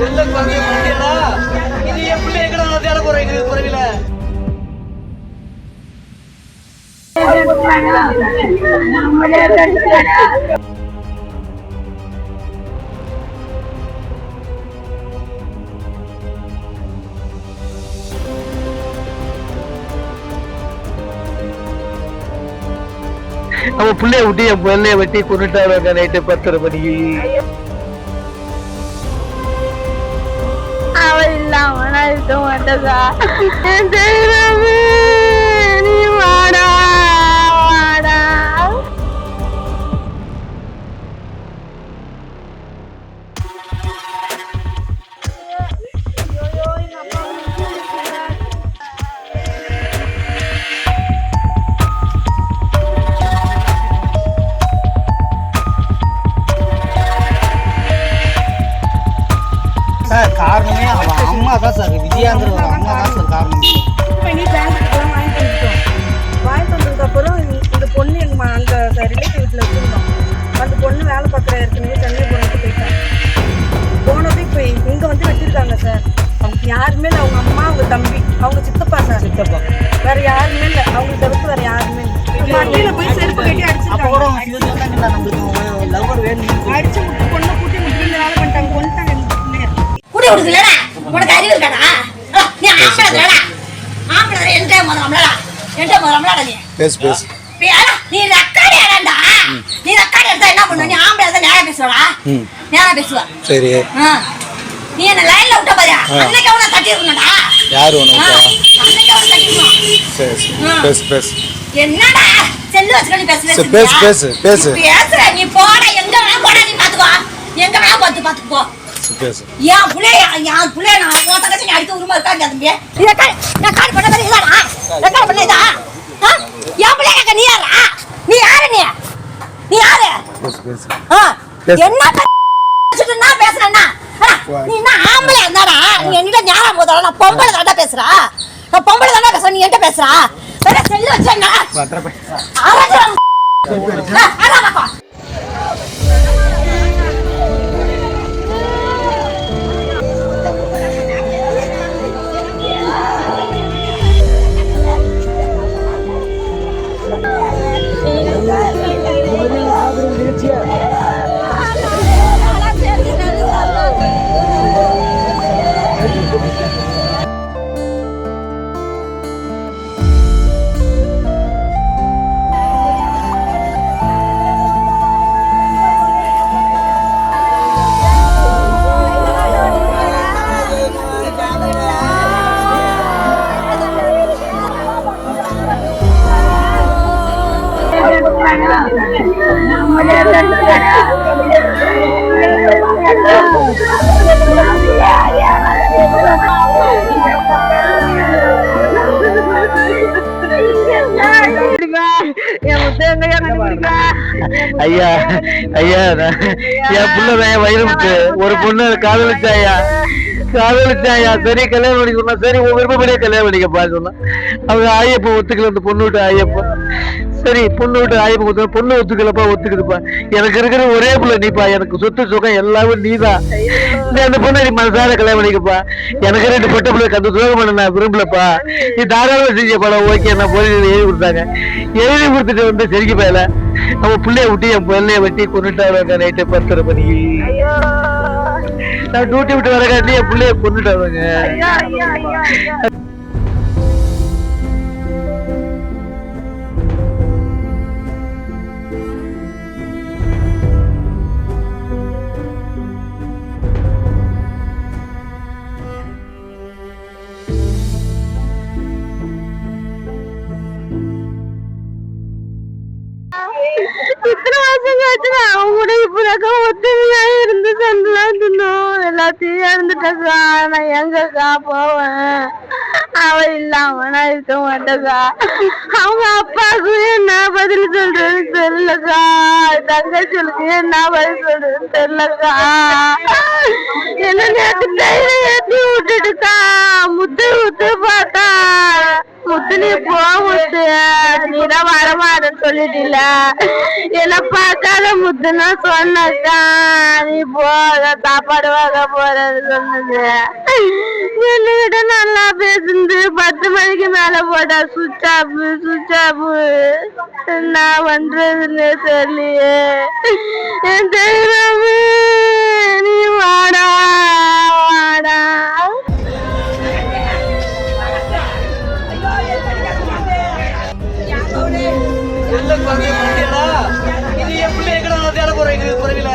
எந்த குழந்தைய பண்ணியடா இது என் பிள்ளை எங்கடா நான் தேட போறேன் குறைவில அவன் பிள்ளைய விட்டு என் பிள்ளைய வெட்டி கொண்டுட்டாங்க நைட்டு 10:30 மணிக்கு. அவள் இல்லாம நான் இருக்க மாட்டேதா. நீ வாடா வாடா. காரணமே அவன் அம்மா தான் சார், விஜயாங்கிற ஒரு அம்மா தான் சார் காரணம். நீ பேங்க்குலாம் வாங்கிட்டு வந்துட்டோம். வாங்கிட்டு வந்ததுக்கப்புறம் இந்த பொண்ணு எங்கள் அந்த ரிலேட்டிவ் வீட்டில் வச்சுருந்தோம். அந்த பொண்ணு வேலை பார்க்குற ஏற்கனவே சென்னை போனது போயிட்டாங்க. போனது இப்போ இங்கே வந்து வச்சுருக்காங்க சார். அவங்க யாருமே இல்லை, அவங்க அம்மா, அவங்க தம்பி, அவங்க சித்தப்பா சார். சித்தப்பா வேறு யாருமே இல்லை, அவங்க தவிர்த்து வேறு யாருமே இல்லை. மண்டியில் போய் செருப்பு கட்டி அடிச்சு அப்போ கூட அவங்க சிவன் சொன்னாங்க நம்மளுக்கு லவ்வர் வேணும் அடிச்சு பொண்ணை கூட்டி முட்டி வேலை பண்ணிட்டாங்க, கொண்டுட்டாங்க எங்கள் பிள்ளைய. குடி கொடுக்கலடா உனக்கு அறிவு இருக்காடா நீ ஆம்பளடா ஆம்பள என்கிட்ட முதல்ல நீ பேசு நீ ரெக்கார்ட் ஏடா நீ ரெக்கார்ட் எடுத்தா என்ன பண்ணுவ நீ ஆம்பள தான் நேரா பேசுவடா நேரா பேசுவ சரி நீ என்ன லைன்ல விட்ட பாரியா அன்னைக்கு அவன தட்டி இருக்கணும்டா யாரு உனக்கு அன்னைக்கு அவன தட்டி இருக்கணும் சரி பேசு என்னடா செல்லு வச்சுக்க நீ பேசு பேசுற நீ போடா எங்க வேணா போடா நீ பாத்துக்கோ எங்க வேணா பாத்துக்கோ என் புள்ளைய நான் மொத்த கட்சி அடிக்க உரிமை இருக்காங்க தம்பி ரெக்கார்ட் பண்ண மாதிரி இல்லடா ரெக்கார்ட் பண்ணதா என் பிள்ளைய நீ யாரா நீ யாரு என்ன நான் பேசுறேன்னா நீ என்ன ஆம்பளை இருந்தாடா நீ என்கிட்ட ஞாபகம் போதா நான் பொம்பளை தாண்டா பேசுறேன் நீ என்கிட்ட பேசுறா செல்லு வச்சேங்க ஐயா என் புள்ளதான் வயிறு விட்டு ஒரு பொண்ணு காதலிச்சாயா சரி கல்யாணம் பண்ணி சொன்னா சரி உன் விருப்பப்படியே கல்யாணம் பண்ணிக்கப்பா சொன்னா அவங்க ஐயப்ப ஒத்துக்கல அந்த பொண்ணு விட்டு ஐயப்பா சரி பொண்ணு விட்டு ஐயப்ப ஒத்துக்க பொண்ணு ஒத்துக்கலப்பா ஒத்துக்குதுப்பா எனக்கு இருக்கிற ஒரே புள்ள நீப்பா எனக்கு சொத்து சுகம் எல்லாமே நீதான் அந்த பொண்ணு நீ மனசார கல்யாணம் பண்ணிக்கப்பா எனக்கு 2 பொட்ட பிள்ளை கந்து துரோகம் பண்ண நான் விரும்பலப்பா நீ தாராளம் செஞ்சப்பா ஓகே நான் போலீஸ் எழுதி கொடுத்தாங்க எழுதி கொடுத்துட்டு வந்து சரிக்கு போயல அவன் பிள்ளைய விட்டு என் பிள்ளைய வெட்டி கொண்டுட்டாங்க நைட்டு 10:30 மணிக்கு நான் டியூட்டி விட்டு வரக்காட்டி என் பிள்ளைய கொண்டுட்டாங்க இத்தனை வருஷம் கழிச்சு அவன் கூட இப்ப ஒத்துமையா இருந்து சண்டெல்லாம் தின்னோம் எல்லாத்தையும் இறந்துட்டக்கா நான் எங்கக்கா போவேன் அவ இல்லாம நான் இருக்க மாட்டேக்கா அவங்க அப்பாவுக்கு என்ன பதில் சொல்றதுன்னு தெரியலக்கா தங்கச்சலுக்கு என்ன பதில் சொல்றதுன்னு தெரியலக்கா என்ன நேற்று கையில ஏற்றி விட்டுட்டுக்கா முத்து பார்த்தா முத்து நீ போ முத்து, நீதான் வரமாட்டேன்னு சொல்லிட்டீல, என்ன பார்க்காத முத்துன்னா சொன்னக்கா, நீ போ சாப்பாடு வாங்க போறது சொன்னது. என்னகிட்ட நல்லா பேசுந்து 10 மணிக்கு மேல போட்டா சுவிட்ச் ஆஃப். என்ன பண்றதுன்னு தெரியலையே. என் தெய்வமே நீ வாடா வாடா. எந்த குழந்தைய பண்ணிட்டா இது என் பிள்ளை எங்கடா நான் தேட போறேன் இது குறைவில.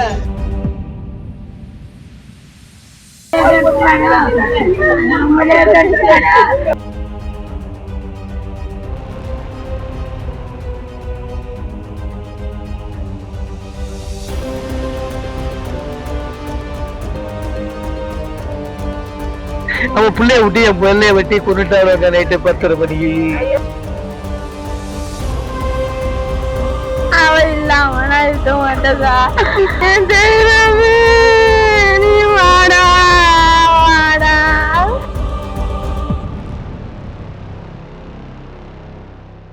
அவன் பிள்ளைய விட்டு என் பிள்ளைய வெட்டி கொண்டுட்டாங்க நைட்டு 10:30 மணிக்கு. அவ இல்லாம நான் இருக்க மாட்டேதா. என் தெய்வமே